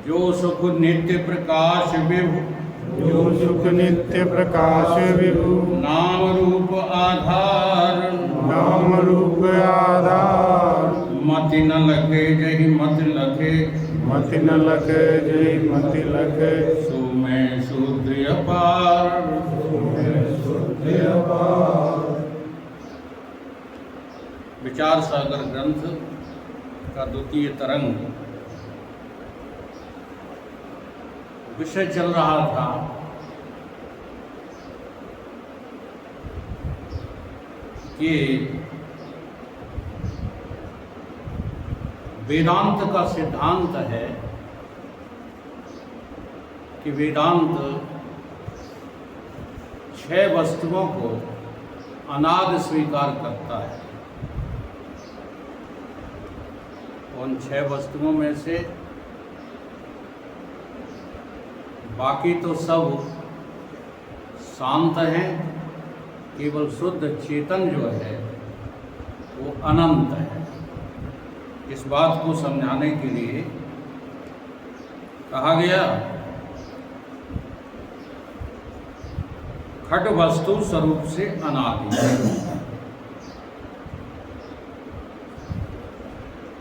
जो सुख नित्य प्रकाश विभु, जो सुख नित्य प्रकाश विभु, नाम रूप आधार, नाम रूप आधार, मति न लखे जहि मत लखे, मति न लखे जय मति लखे, सो मैं शूद्र अपार। विचार सागर ग्रंथ का द्वितीय तरंग विषय चल रहा था कि वेदांत का सिद्धांत है कि वेदांत 6 वस्तुओं को अनादि स्वीकार करता है। उन 6 वस्तुओं में से बाकी तो सब शांत हैं, केवल शुद्ध चेतन जो है वो अनंत है। इस बात को समझाने के लिए कहा गया खट वस्तु स्वरूप से अनादि है।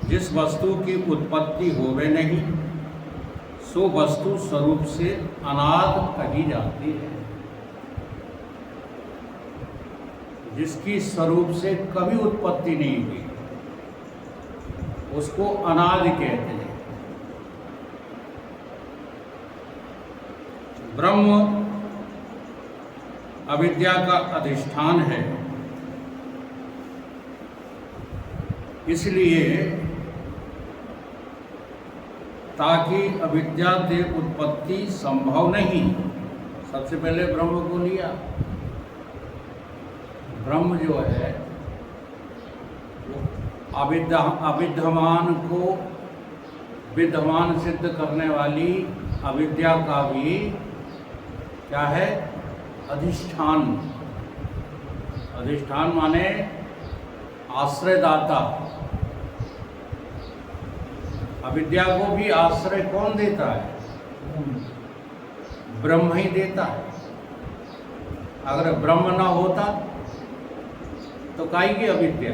जिस वस्तु की उत्पत्ति होवे नहीं सो वस्तु स्वरूप से अनाद कही जाती है। जिसकी स्वरूप से कभी उत्पत्ति नहीं हुई उसको अनादि कहते हैं। ब्रह्म अविद्या का अधिष्ठान है, इसलिए ताकि अविद्या से उत्पत्ति संभव नहीं, सबसे पहले ब्रह्म को लिया। ब्रह्म जो है वो अविद्यमान को विद्यमान सिद्ध करने वाली अविद्या का भी क्या है? अधिष्ठान। अधिष्ठान माने आश्रयदाता। अविद्या को भी आश्रय कौन देता है? ब्रह्म ही देता है। अगर ब्रह्म ना होता तो काहे की अविद्या,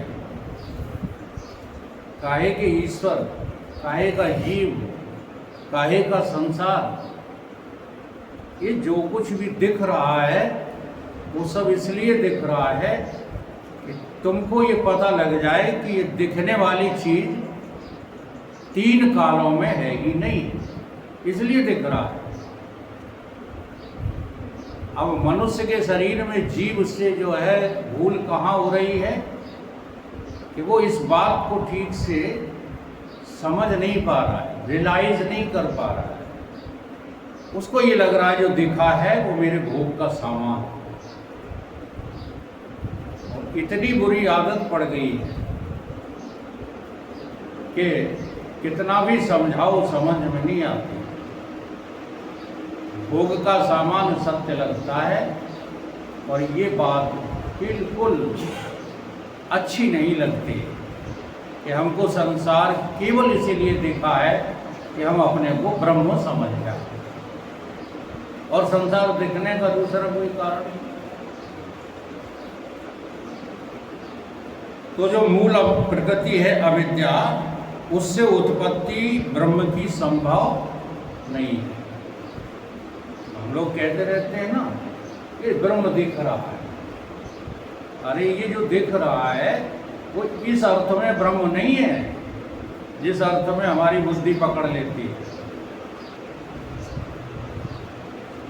काहे के ईश्वर, काहे का जीव, काहे का संसार। ये जो कुछ भी दिख रहा है वो सब इसलिए दिख रहा है कि तुमको ये पता लग जाए कि ये दिखने वाली चीज 3 कालों में है ही नहीं, इसलिए दिख रहा है। अब मनुष्य के शरीर में जीव से जो है भूल कहाँ हो रही है कि वो इस बात को ठीक से समझ नहीं पा रहा है, रियलाइज नहीं कर पा रहा है। उसको ये लग रहा है जो दिखा है वो मेरे भोग का सामान। और इतनी बुरी आदत पड़ गई है कि कितना भी समझाओ समझ में नहीं आती। भोग का सामान सत्य लगता है और ये बात बिल्कुल अच्छी नहीं लगती कि हमको संसार केवल इसीलिए दिखा है कि हम अपने को ब्रह्म समझ जाए, और संसार दिखने का दूसरा कोई कारण नहीं। तो जो मूल प्रकृति है अविद्या, उससे उत्पत्ति ब्रह्म की संभव नहीं है। हम लोग कहते रहते हैं ना ये ब्रह्म दिख रहा है। अरे ये जो दिख रहा है वो इस अर्थ में ब्रह्म नहीं है जिस अर्थ में हमारी बुद्धि पकड़ लेती है।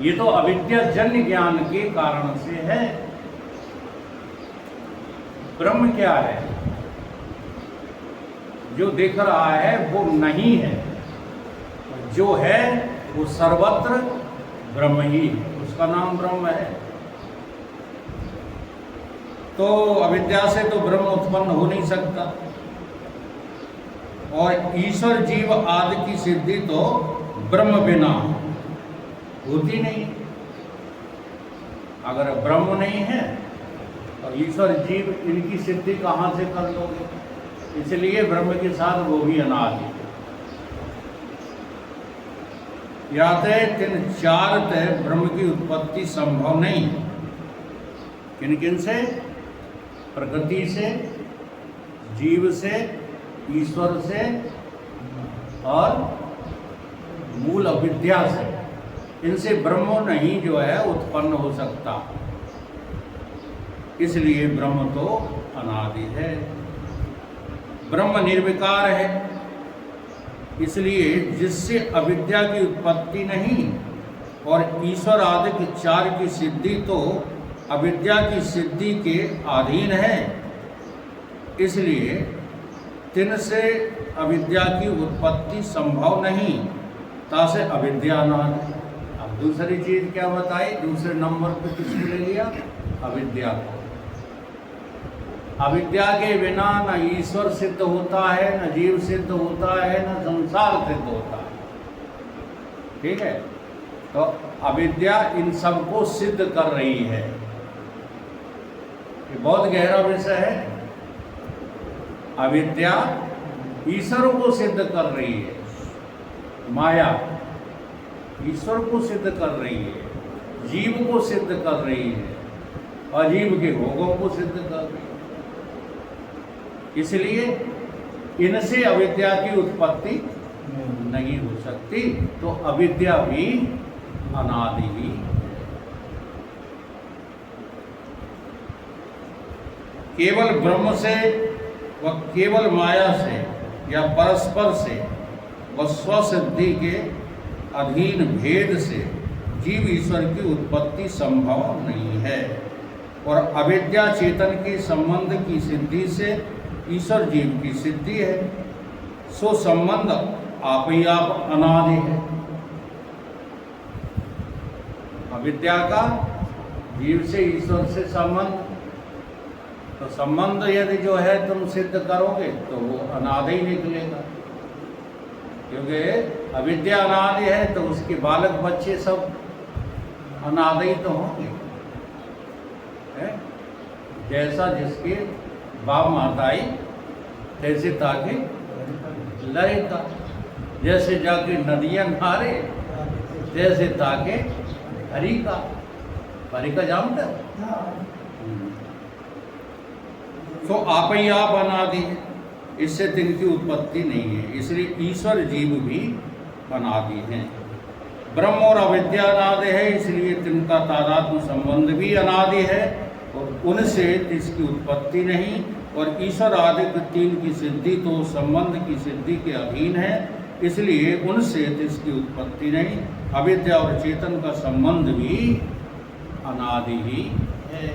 ये तो अविद्याजन्य ज्ञान के कारण से है। ब्रह्म क्या है? जो दिख रहा है वो नहीं है, जो है वो सर्वत्र ब्रह्म ही है, उसका नाम ब्रह्म है। तो अविद्या से तो ब्रह्म उत्पन्न हो नहीं सकता, और ईश्वर जीव आदि की सिद्धि तो ब्रह्म बिना होती नहीं। अगर ब्रह्म नहीं है और ईश्वर जीव, इनकी सिद्धि कहाँ से कर लोगे? इसलिए ब्रह्म के साथ वो भी अनादि। याते तीन चार तय ब्रह्म की उत्पत्ति संभव नहीं है। किन किन से? प्रकृति से, जीव से, ईश्वर से और मूल अविद्या से। इनसे ब्रह्म नहीं जो है उत्पन्न हो सकता। इसलिए ब्रह्म तो अनादि है। ब्रह्म निर्विकार है, इसलिए जिससे अविद्या की उत्पत्ति नहीं और ईश्वर आदि के चार की सिद्धि तो अविद्या की सिद्धि के अधीन है। इसलिए तीन से अविद्या की उत्पत्ति संभव नहीं, तासे अविद्या अनादि है। अब दूसरी चीज क्या बताई? दूसरे नंबर पे किसको ले लिया? अविद्या को। अविद्या के बिना न ईश्वर सिद्ध होता है, न जीव सिद्ध होता है, न संसार सिद्ध होता है। ठीक है? तो अविद्या इन सबको सिद्ध कर रही है। ये बहुत गहरा विषय है। अविद्या ईश्वर को सिद्ध कर रही है, माया ईश्वर को सिद्ध कर रही है, जीव को सिद्ध कर रही है, अजीव के भोगों को सिद्ध कर रही है। इसलिए इनसे अविद्या की उत्पत्ति नहीं हो सकती। तो अविद्या भी अनादि ही है। केवल ब्रह्म से व केवल माया से या परस्पर से व स्वसिद्धि के अधीन भेद से जीव ईश्वर की उत्पत्ति संभव नहीं है। और अविद्या चेतन के संबंध की सिद्धि से ईश्वर जीव की सिद्धि है। सो संबंध आप ही आप अनादि है। अविद्या का जीव से ईश्वर से संबंध, तो संबंध यदि जो है तुम सिद्ध करोगे तो वो अनादि ही निकलेगा। क्योंकि अविद्या अनादि है तो उसके बालक बच्चे सब अनादि तो होंगे। जैसा जिसके बाप माताई तैसे ताके लड़का, जैसे जाके नदियां नहारे तैसे ताके हरि का जानते हो? तो आप ही आप अनादि है, इससे तिनकी उत्पत्ति नहीं है। इसलिए ईश्वर जीव भी अनादि हैं। ब्रह्म और अविद्या अनादि है, इसलिए तिनका तादात्म्य संबंध भी अनादि है और उनसे इसकी उत्पत्ति नहीं। और ईश्वर आदि तीन की सिद्धि तो संबंध की सिद्धि के अधीन है, इसलिए उनसे इसकी उत्पत्ति नहीं। अविद्या और चेतन का संबंध भी अनादि ही है।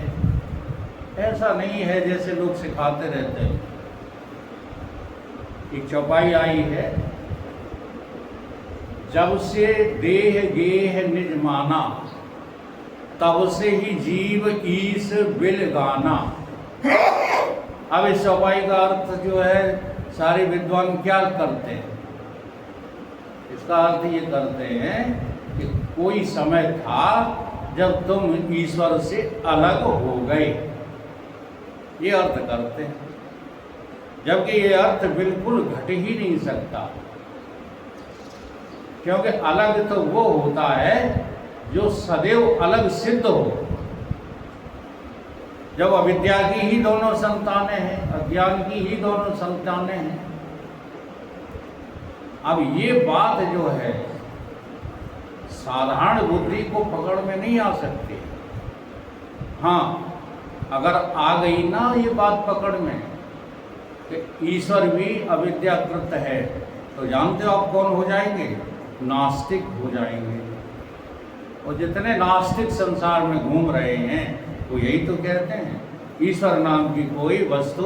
ऐसा नहीं है जैसे लोग सिखाते रहते हैं। एक चौपाई आई है, जब से देह गेह निज माना, तब से ही जीव ईश बिल गाना। अब इस चौपाई का अर्थ जो है सारे विद्वान क्या करते हैं? इसका अर्थ ये करते हैं कि कोई समय था जब तुम ईश्वर से अलग हो गए, ये अर्थ करते हैं। जबकि ये अर्थ बिल्कुल घट ही नहीं सकता, क्योंकि अलग तो वो होता है जो सदैव अलग सिद्ध हो। जब अविद्या की ही दोनों संतानें हैं, अज्ञान की ही दोनों संतानें हैं। अब ये बात जो है साधारण बुद्धि को पकड़ में नहीं आ सकती। हाँ, अगर आ गई ना ये बात पकड़ में, कि ईश्वर भी अविद्याकृत है, तो जानते हो आप कौन हो जाएंगे? नास्तिक हो जाएंगे। और जितने नास्तिक संसार में घूम रहे हैं वो यही तो कहते हैं ईश्वर नाम की कोई वस्तु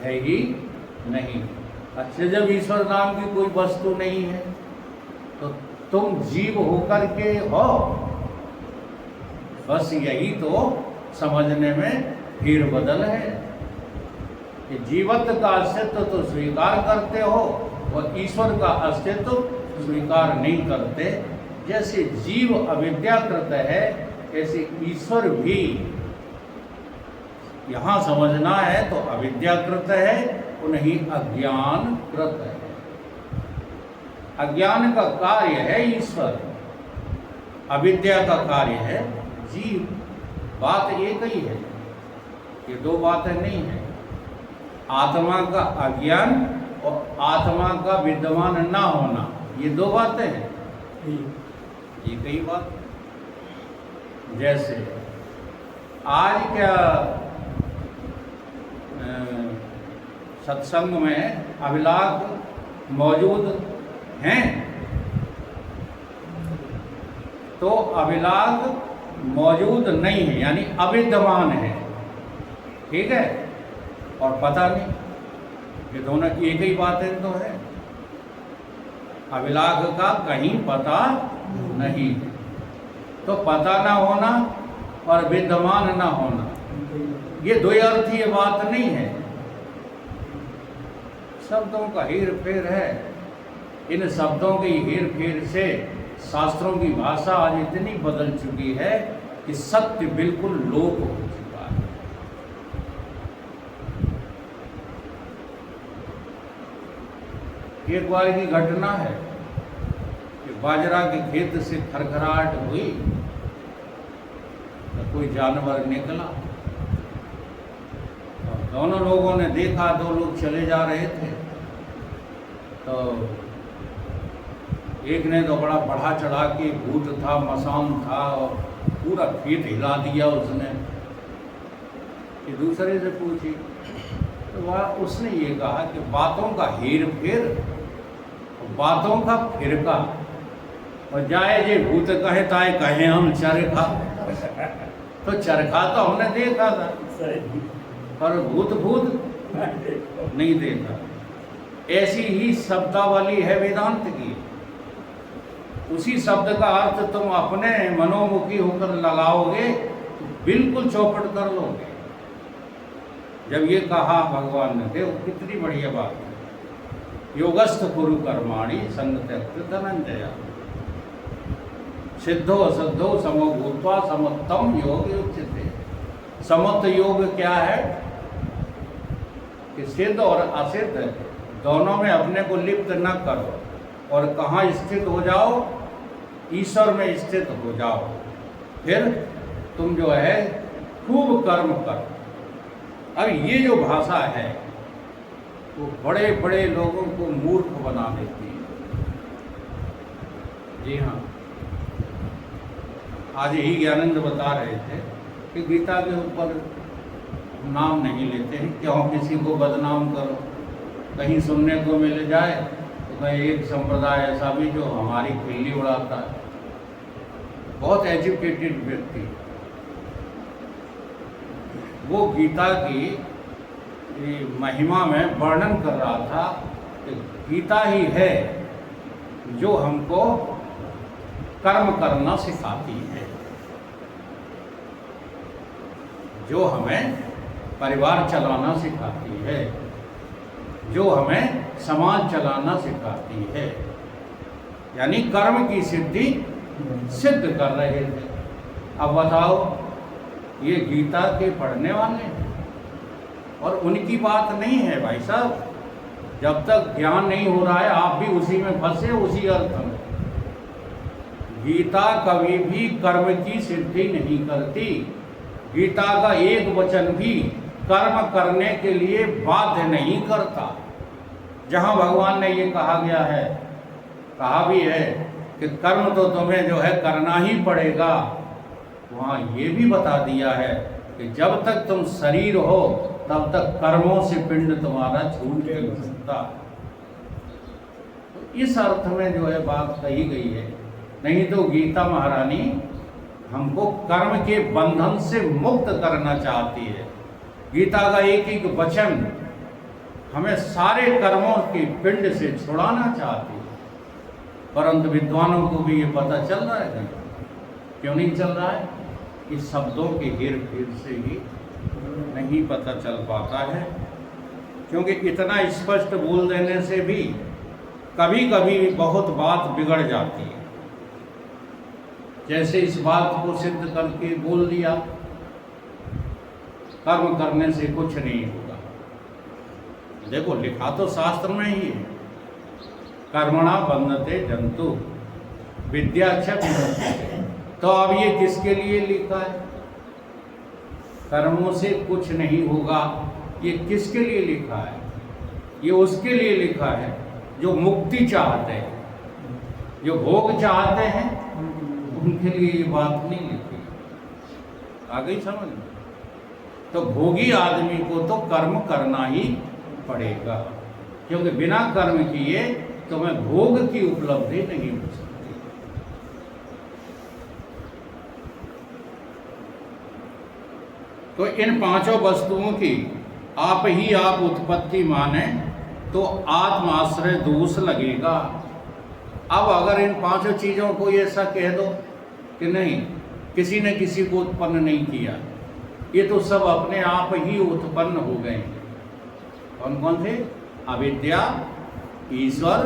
है ही नहीं। अच्छा, जब ईश्वर नाम की कोई वस्तु नहीं है तो तुम जीव होकर के हो। बस यही तो समझने में फेरबदल है कि जीवत्व का अस्तित्व तो स्वीकार करते हो और ईश्वर का अस्तित्व स्वीकार नहीं करते। जैसे जीव अविद्याकृत है ऐसे ईश्वर भी यहाँ समझना है तो अविद्याकृत है, उन्हीं अज्ञानकृत है। अज्ञान का कार्य है ईश्वर, अविद्या का कार्य है जीव। बात एक ही है, ये दो बातें नहीं है। आत्मा का अज्ञान और आत्मा का विद्यमान ना होना, ये दो बातें हैं, एक ही बात। जैसे आज क्या सत्संग में अभिलाष मौजूद हैं, तो अभिलाष मौजूद नहीं है यानी अविद्यमान है, ठीक है, और पता नहीं, ये दोनों एक ही बातें तो है। अभिलाष का कहीं पता नहीं, तो पता ना होना और विद्यमान ना होना, ये दो अर्थीय बात नहीं है, शब्दों का हेर फेर है। इन शब्दों की हेर फेर से शास्त्रों की भाषा आज इतनी बदल चुकी है कि सत्य बिल्कुल लोप हो चुका है। एक बार की घटना है कि बाजरा के खेत से खरखराहट हुई तो कोई जानवर निकला। दोनों लोगों ने देखा, दो लोग चले जा रहे थे, तो एक ने तो बड़ा बढ़ा चढ़ा के भूत था, मसान था और पूरा खेत हिला दिया उसने। कि दूसरे से पूछी तो वह उसने ये कहा कि बातों का हेर फेर, बातों का फिरका, और जाए जे भूत कहे ताए कहे हम चरखा। तो चरखा तो हमने देखा था पर भूत नहीं देखा। ऐसी ही शब्दावली है वेदांत की। उसी शब्द का अर्थ तुम अपने मनोमुखी होकर लगाओगे तो बिल्कुल चौपट कर लोगे। जब ये कहा भगवान ने, देखो कितनी बढ़िया बात है, योगस्थ कुरु कर्माणि संगत्यक्त धनंजय सिद्धो असद्धो समो भूत्वा समत्तम योग उच्यते। समत्त योग क्या है कि सिद्ध और असिद्ध दोनों में अपने को लिप्त न करो और कहाँ स्थित हो जाओ, ईश्वर में स्थित हो जाओ, फिर तुम जो है खूब कर्म करो। अब ये जो भाषा है वो बड़े बड़े लोगों को मूर्ख बना देती है। जी हाँ, आज ही ज्ञानंद बता रहे थे कि गीता के ऊपर नाम नहीं लेते हैं, क्यों किसी को बदनाम करो। कहीं सुनने को मिल जाए तो कहीं एक संप्रदाय ऐसा भी जो हमारी खिल्ली उड़ाता है, बहुत एजुकेटेड व्यक्ति, वो गीता की महिमा में वर्णन कर रहा था कि गीता ही है जो हमको कर्म करना सिखाती है, जो हमें परिवार चलाना सिखाती है, जो हमें समाज चलाना सिखाती है, यानी कर्म की सिद्धि सिद्ध कर रहे थे। अब बताओ, ये गीता के पढ़ने वाले हैं और उनकी बात नहीं है भाई साहब। जब तक ज्ञान नहीं हो रहा है आप भी उसी में फंसे, उसी अर्थ में। गीता कभी भी कर्म की सिद्धि नहीं करती। गीता का एक वचन भी कर्म करने के लिए बाध्य नहीं करता। जहाँ भगवान ने ये कहा गया है, कहा भी है कि कर्म तो तुम्हें जो है करना ही पड़ेगा, वहाँ ये भी बता दिया है कि जब तक तुम शरीर हो तब तक कर्मों से पिंड तुम्हारा छूट नहीं सकता। तो इस अर्थ में जो है बात कही गई है। नहीं तो गीता महारानी हमको कर्म के बंधन से मुक्त करना चाहती है। गीता का एक एक वचन हमें सारे कर्मों के पिंड से छुड़ाना चाहती है। परंतु विद्वानों को भी ये पता चल रहा है नहीं? क्यों नहीं चल रहा है? इस शब्दों के हेर फेर से ही नहीं पता चल पाता है। क्योंकि इतना स्पष्ट बोल देने से भी कभी कभी बहुत बात बिगड़ जाती है। जैसे इस बात को सिद्ध करके बोल दिया, कर्म करने से कुछ नहीं होगा। देखो लिखा तो शास्त्र में ही है, कर्मणा बंधते जंतु विद्या च विमुच्यते। तो अब ये किसके लिए लिखा है? कर्मों से कुछ नहीं होगा, ये किसके लिए लिखा है? ये उसके लिए लिखा है जो मुक्ति चाहते हैं, जो भोग चाहते हैं, उनके लिए ये बात नहीं लिखी। आ गई समझ में? तो भोगी आदमी को तो कर्म करना ही पड़ेगा, क्योंकि बिना कर्म किए तुम्हें भोग की उपलब्धि नहीं हो सकती। तो इन पांचों वस्तुओं की आप ही आप उत्पत्ति माने तो आत्माश्रय दोष लगेगा। अब अगर इन पांचों चीजों को ऐसा कह दो कि नहीं, किसी ने किसी को उत्पन्न नहीं किया, ये तो सब अपने आप ही उत्पन्न हो गए। कौन कौन थे? अविद्या, ईश्वर,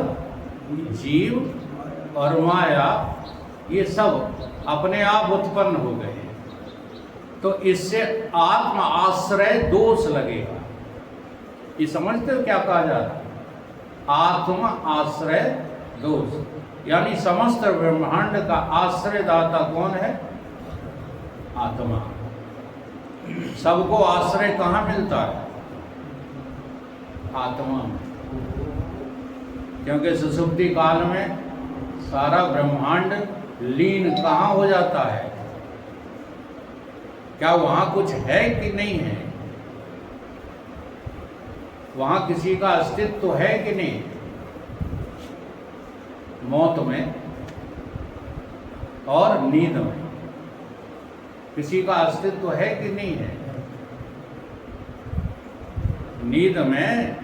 जीव और माया, ये सब अपने आप उत्पन्न हो गए। तो इससे आत्म आश्रय दोष लगेगा। ये समझते हो क्या कहा जा रहा है? आत्म आश्रय दोष, यानी समस्त ब्रह्मांड का आश्रयदाता कौन है? आत्मा। सबको आश्रय कहाँ मिलता है? आत्मा में। क्योंकि सुषुप्ति काल में सारा ब्रह्मांड लीन कहाँ हो जाता है? क्या वहाँ कुछ है कि नहीं है? वहाँ किसी का अस्तित्व है कि नहीं? मौत में और नींद में किसी का अस्तित्व है कि नहीं है? नींद में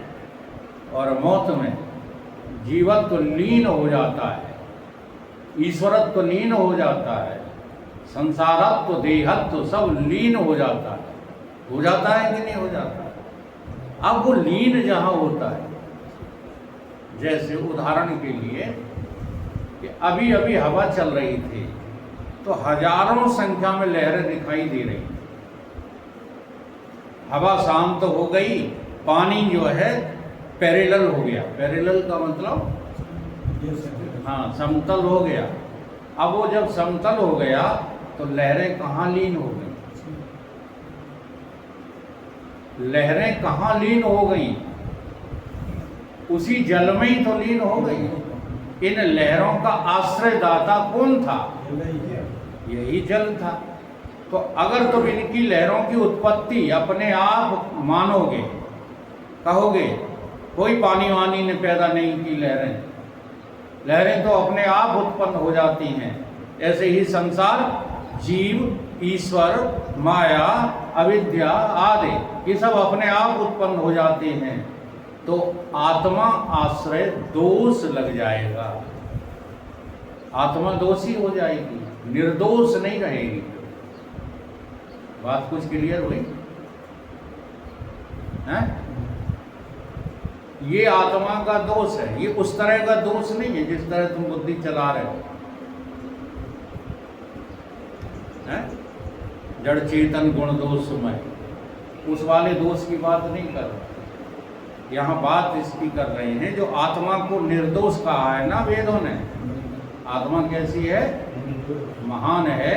और मौत में जीवत्व लीन हो जाता है, ईश्वरत्व लीन हो जाता है, संसारत्व देहत्व सब लीन हो जाता है। हो जाता है कि नहीं हो जाता? अब वो लीन जहाँ होता है, जैसे उदाहरण के लिए कि अभी अभी हवा चल रही थी तो हजारों संख्या में लहरें दिखाई दे रही। हवा शांत तो हो गई, पानी जो है पैरेलल हो गया। पैरेलल का मतलब हाँ, समतल हो गया। अब वो जब समतल हो गया तो लहरें कहाँ लीन हो गई? लहरें कहाँ लीन हो गई? उसी जल में ही तो लीन हो गई। इन लहरों का आश्रयदाता कौन था? यही जल था। तो अगर तुम इनकी लहरों की उत्पत्ति अपने आप मानोगे, कहोगे कोई पानी वानी ने पैदा नहीं की लहरें, लहरें तो अपने आप उत्पन्न हो जाती हैं। ऐसे ही संसार, जीव, ईश्वर, माया, अविद्या आदि ये सब अपने आप उत्पन्न हो जाते हैं। तो आत्मा आश्रय दोष लग जाएगा, आत्मा दोषी हो जाएगी, निर्दोष नहीं रहेगी। बात कुछ क्लियर हुई? हैं? ये आत्मा का दोष है, ये उस तरह का दोष नहीं है जिस तरह तुम बुद्धि चला रहे हो। हैं? जड़ चेतन गुण दोषमय, उस वाले दोष की बात नहीं कर रहे। यहाँ बात इसकी कर रहे हैं जो आत्मा को निर्दोष कहा है ना वेदों ने। आत्मा कैसी है? महान है,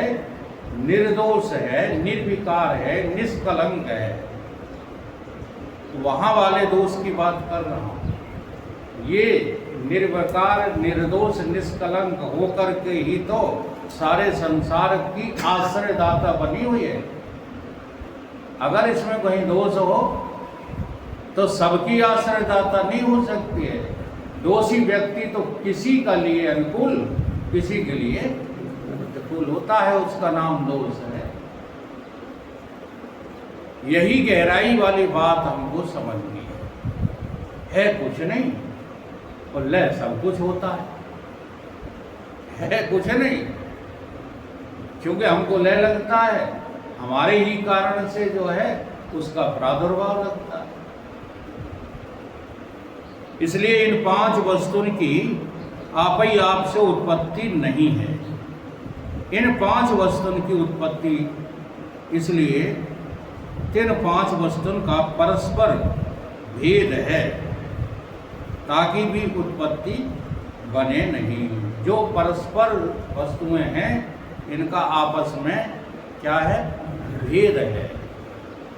निर्दोष है, निर्विकार है, निष्कलंक है। वहाँ वाले दोष की बात कर रहा हूँ। ये निर्विकार, निर्दोष, निष्कलंक होकर के ही तो सारे संसार की आश्रयदाता बनी हुई है। अगर इसमें कहीं दोष हो तो सबकी आश्रयदाता नहीं हो सकती है। दोषी व्यक्ति तो किसी का लिए अनुकूल, किसी के लिए प्रतिकूल होता है, उसका नाम दोष है। यही गहराई वाली बात हमको समझनी है कुछ नहीं और ले सब कुछ होता है कुछ नहीं, क्योंकि हमको ले लगता है, हमारे ही कारण से जो है उसका प्रादुर्भाव लगता है। इसलिए इन 5 वस्तुओं की आप ही आप से उत्पत्ति नहीं है। इन 5 वस्तुओं की उत्पत्ति इसलिए इन 5 वस्तुओं का परस्पर भेद है, ताकि भी उत्पत्ति बने नहीं। जो परस्पर वस्तुएं हैं इनका आपस में क्या है, भेद है।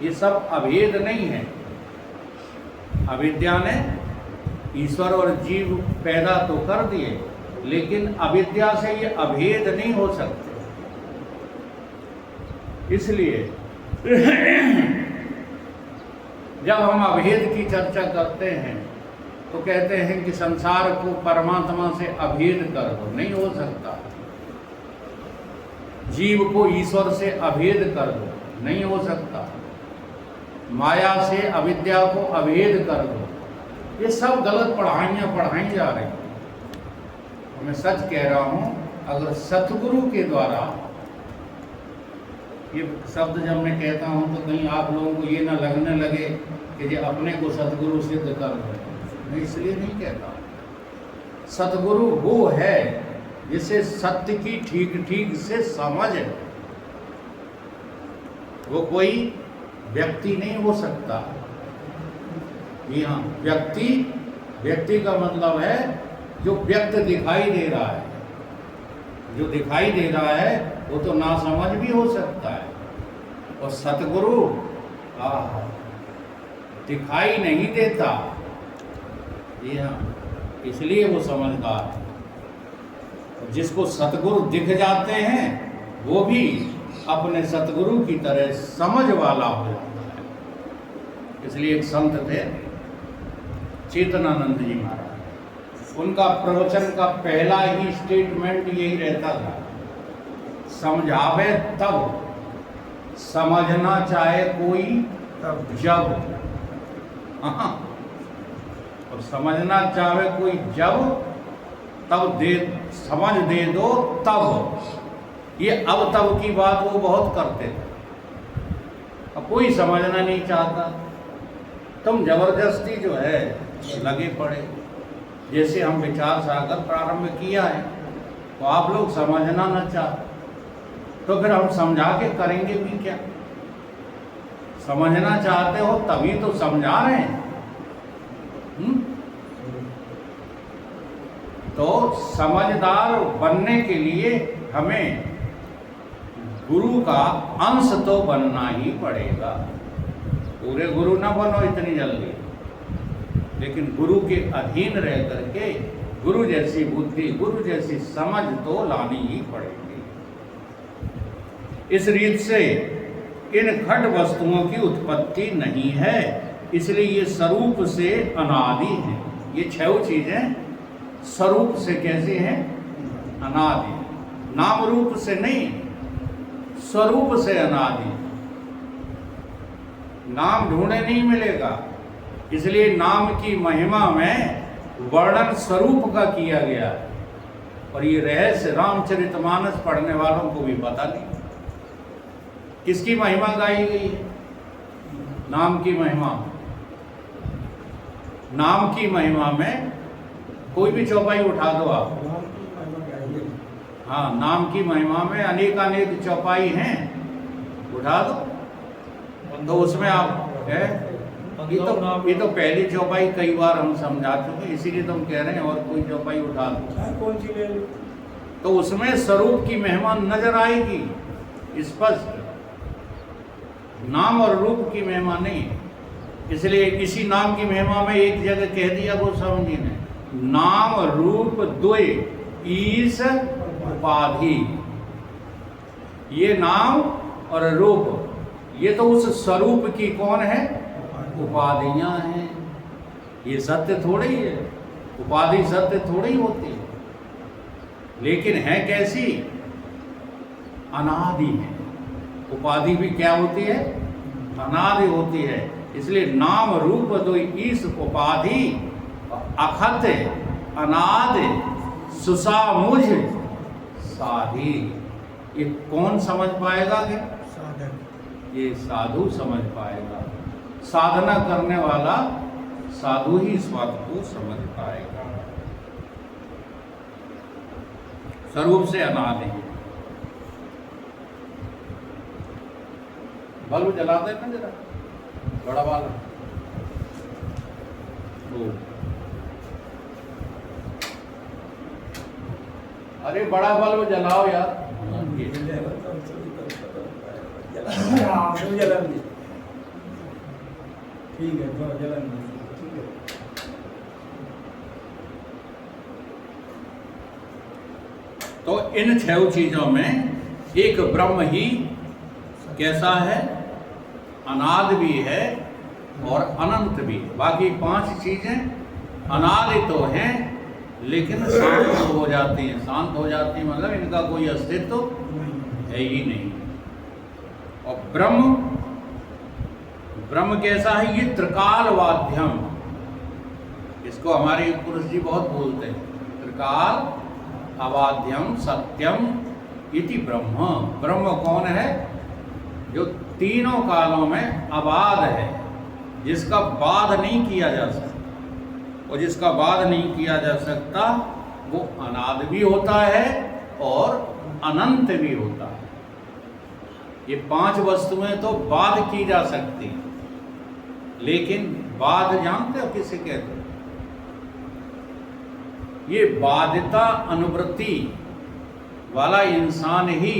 ये सब अभेद नहीं है। अविद्या ने ईश्वर और जीव पैदा तो कर दिए, लेकिन अविद्या से ये अभेद नहीं हो सकते। इसलिए जब हम अभेद की चर्चा करते हैं तो कहते हैं कि संसार को परमात्मा से अभेद कर दो, नहीं हो सकता। जीव को ईश्वर से अभेद कर दो, नहीं हो सकता। माया से अविद्या को अभेद कर दो, ये सब गलत पढ़ाइयाँ पढ़ाई जा रही हैं। मैं सच कह रहा हूँ, अगर सतगुरु के द्वारा, ये शब्द जब मैं कहता हूँ तो कहीं आप लोगों को ये ना लगने लगे कि ये अपने को सतगुरु सिद्ध कर रहे हैं, मैं इसलिए नहीं कहता। सतगुरु वो है जिसे सत्य की ठीक ठीक से समझ है। वो कोई व्यक्ति नहीं हो सकता। जी हाँ, व्यक्ति का मतलब है जो व्यक्त दिखाई दे रहा है। जो दिखाई दे रहा है वो तो नासमझ भी हो सकता है। और सतगुरु दिखाई नहीं देता। जी हाँ, इसलिए वो समझदार है। और जिसको सतगुरु दिख जाते हैं वो भी अपने सतगुरु की तरह समझ वाला हो जाता है। इसलिए एक संत थे चेतनानंद जी महाराज, उनका प्रवचन का पहला ही स्टेटमेंट यही रहता था, समझावे तब, समझना चाहे कोई तब जब। हाँ, और समझना चाहे कोई जब, तब दे समझ दे दो तब। ये अब तब की बात वो बहुत करते थे। अब कोई समझना नहीं चाहता, तुम जबरदस्ती जो है लगे पड़े। जैसे हम विचार सागर प्रारंभ किया है तो आप लोग समझना न चाहते, तो फिर हम समझा के करेंगे भी क्या? समझना चाहते हो तभी तो समझा रहे हैं। तो समझदार बनने के लिए हमें गुरु का अंश तो बनना ही पड़ेगा। पूरे गुरु ना बनो इतनी जल्दी, लेकिन गुरु के अधीन रह करके गुरु जैसी बुद्धि, गुरु जैसी समझ तो लानी ही पड़ेगी। इस रीत से इन घट वस्तुओं की उत्पत्ति नहीं है, इसलिए ये स्वरूप से अनादि है। ये 6 चीजें स्वरूप से कैसे हैं? अनादि। नाम रूप से नहीं, स्वरूप से अनादि। नाम ढूंढे नहीं मिलेगा, इसलिए नाम की महिमा में वर्णन स्वरूप का किया गया है। और ये रहस्य रामचरितमानस पढ़ने वालों को भी पता नहीं किसकी महिमा गाई गई है। नाम की महिमा, नाम की महिमा में कोई भी चौपाई उठा दो आप। हाँ, नाम की महिमा में अनेक चौपाई हैं, उठा दो तो उसमें आप है। ये तो पहली चौपाई कई बार हम समझा चुके, इसीलिए तो हम कह रहे हैं और कोई चौपाई उठा दो। कौन सी ले लो? तो उसमें स्वरूप की महिमा नजर आएगी स्पष्ट, नाम और रूप की महिमा नहीं। इसलिए इसी नाम की महिमा में एक जगह कह दिया गोस्वामी जी ने, नाम रूप द्वय ईश उपाधि। ये नाम और रूप, ये तो उस स्वरूप की कौन है? उपाधियां हैं। ये सत्य थोड़ी ही है, उपाधि सत्य थोड़ी होती है, लेकिन है कैसी? अनादि है। उपाधि भी क्या होती है? अनादि होती है। इसलिए नाम रूप दो ईस उपाधि अखत अनाद सुसामुझ साधी। ये कौन समझ पाएगा? क्या साधक। ये साधु समझ पाएगा। साधना करने वाला साधु ही इस बात को समझ पाएगा। स्वरूप से अनादि है। बल्ब जला देना जरा, बड़ा वाला। अरे बड़ा बल्ब जलाओ यार। ठीक है, जलन। तो इन छह चीजों में एक ब्रह्म ही कैसा है? अनादि भी है और अनंत भी। बाकी पांच चीजें अनादि तो हैं, लेकिन शांत हो जाती हैं। शांत हो जाती हैं मतलब इनका कोई अस्तित्व है ही नहीं। और ब्रह्म कैसा है? ये त्रिकाल वाद्यम। इसको हमारे पुरुष जी बहुत बोलते हैं। त्रिकाल अवाद्यम सत्यम इति ब्रह्म। ब्रह्म कौन है? जो तीनों कालों में अबाध है, जिसका बाध नहीं किया जा सकता। और जिसका बाध नहीं किया जा सकता वो अनादि भी होता है और अनंत भी होता है। ये पांच वस्तुएं तो बाध की जा सकती हैं, लेकिन बाध जानते हो किसे कहते हैं? ये बाध्यता अनुवृत्ति वाला इंसान ही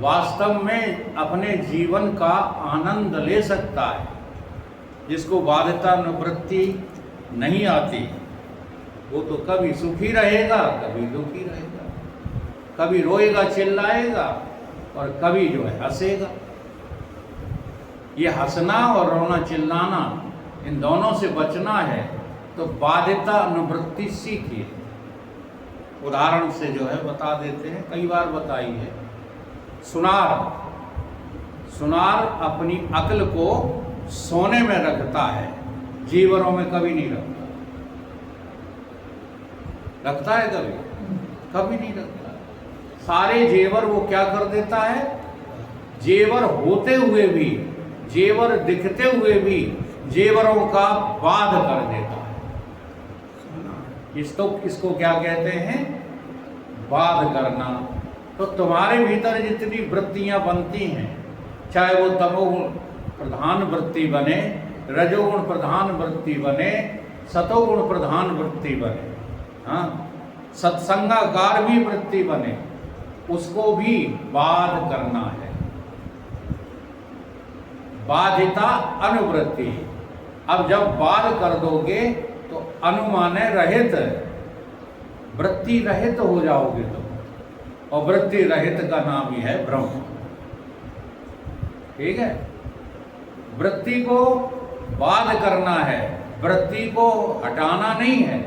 वास्तव में अपने जीवन का आनंद ले सकता है। जिसको बाध्यता अनुवृत्ति नहीं आती वो तो कभी सुखी रहेगा, कभी दुखी रहेगा, कभी रोएगा चिल्लाएगा और कभी जो है हंसेगा। ये हंसना और रोना चिल्लाना, इन दोनों से बचना है तो बाध्यता अनुवृत्ति सीखिए। उदाहरण से जो है बता देते हैं, कई बार बताई है। सुनार अपनी अक्ल को सोने में रखता है, जीवरों में कभी नहीं रखता। रखता है कभी? कभी नहीं रखता। सारे जेवर वो क्या कर देता है? जेवर होते हुए भी, जेवर दिखते हुए भी जेवरों का बाध कर देता है। इसको क्या कहते हैं? बाध करना। तो तुम्हारे भीतर जितनी वृत्तियां बनती हैं, चाहे वो तमोगुण प्रधान वृत्ति बने, रजोगुण प्रधान वृत्ति बने, सतोगुण प्रधान वृत्ति बने, हाँ, सत्संगाकार भी वृत्ति बने, उसको भी बाध करना है। बाधिता अनुवृत्ति। अब जब बाध कर दोगे तो अनुमाने रहित, वृत्ति रहित हो जाओगे तुम। और वृत्ति रहित का नाम ही है ब्रह्म। ठीक है? वृत्ति को बाध करना है, वृत्ति को हटाना नहीं है।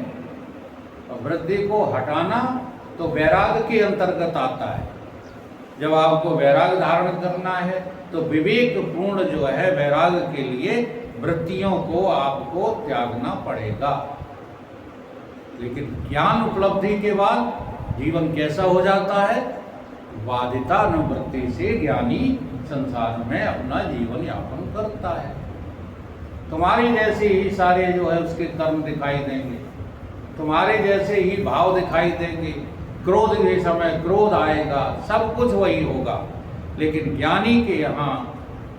और वृत्ति को हटाना तो वैराग के अंतर्गत आता है। जब आपको वैराग धारण करना है तो विवेक पूर्ण जो है वैराग के लिए वृत्तियों को आपको त्यागना पड़ेगा। लेकिन ज्ञान उपलब्धि के बाद जीवन कैसा हो जाता है? बाधिता अनुवृत्ति से ज्ञानी संसार में अपना जीवन यापन करता है। तुम्हारी जैसे ही सारे जो है उसके कर्म दिखाई देंगे, तुम्हारे जैसे ही भाव दिखाई देंगे। क्रोध के समय क्रोध आएगा, सब कुछ वही होगा। लेकिन ज्ञानी के यहाँ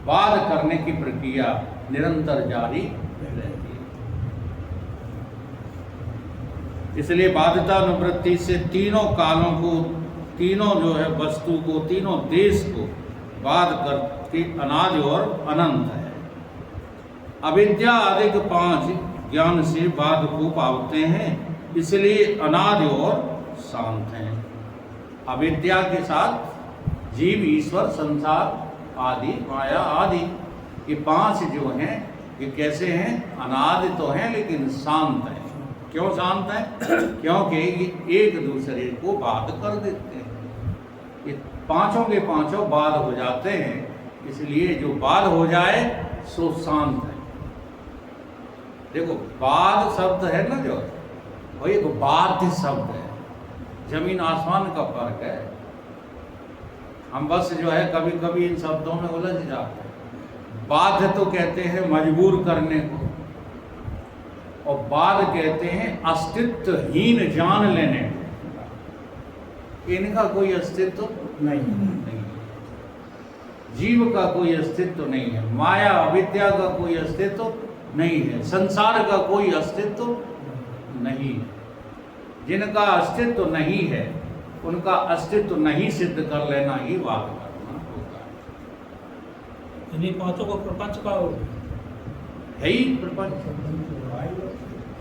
बाध करने की प्रक्रिया निरंतर जारी रहती है। इसलिए बाध्यता अनुवृत्ति से तीनों कालों को, तीनों जो है वस्तु को, तीनों देश को बाध करके अनादि और अनंत है। अविद्या आदि के 5 ज्ञान से बाध को पावते हैं, इसलिए अनादि और शांत हैं। अविद्या के साथ जीव, ईश्वर, संसार आदि, माया आदि, ये 5 जो हैं ये कैसे हैं? अनादि तो हैं लेकिन शांत हैं। क्यों शांत हैं? क्योंकि ये एक दूसरे को बाध कर देते हैं। ये पांचों के पांचों बाध हो जाते हैं, इसलिए जो बाध हो जाए सो शांत है। देखो बाध शब्द है ना, जो वो एक बाध्य शब्द है, जमीन आसमान का फर्क है। हम बस जो है कभी कभी इन शब्दों में उलझ जाते हैं। बाध्य तो कहते हैं मजबूर करने को, और बाध कहते हैं अस्तित्वहीन जान लेने को। इनका कोई अस्तित्व नहीं, जीव का कोई अस्तित्व नहीं है, माया अविद्या का कोई अस्तित्व नहीं है, संसार का कोई अस्तित्व नहीं है। जिनका अस्तित्व नहीं है उनका अस्तित्व नहीं सिद्ध कर लेना ही वाद करना होता है। इन्हीं पांचों को प्रपंच का है ही प्रपंच।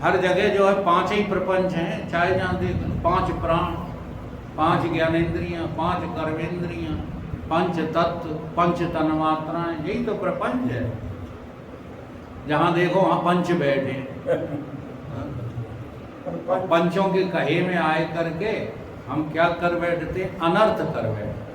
हर जगह जो है पांच ही प्रपंच हैं, चाहे जहाँ देख लो। 5 प्राण, 5 ज्ञानेंद्रियां, 5 कर्मेंद्रियां, 5 तत्व, 5 तन्मात्राएं, यही तो प्रपंच है। जहाँ देखो वहाँ पंच बैठे। पंचों के कहे में आए करके हम क्या कर बैठते? अनर्थ कर बैठते।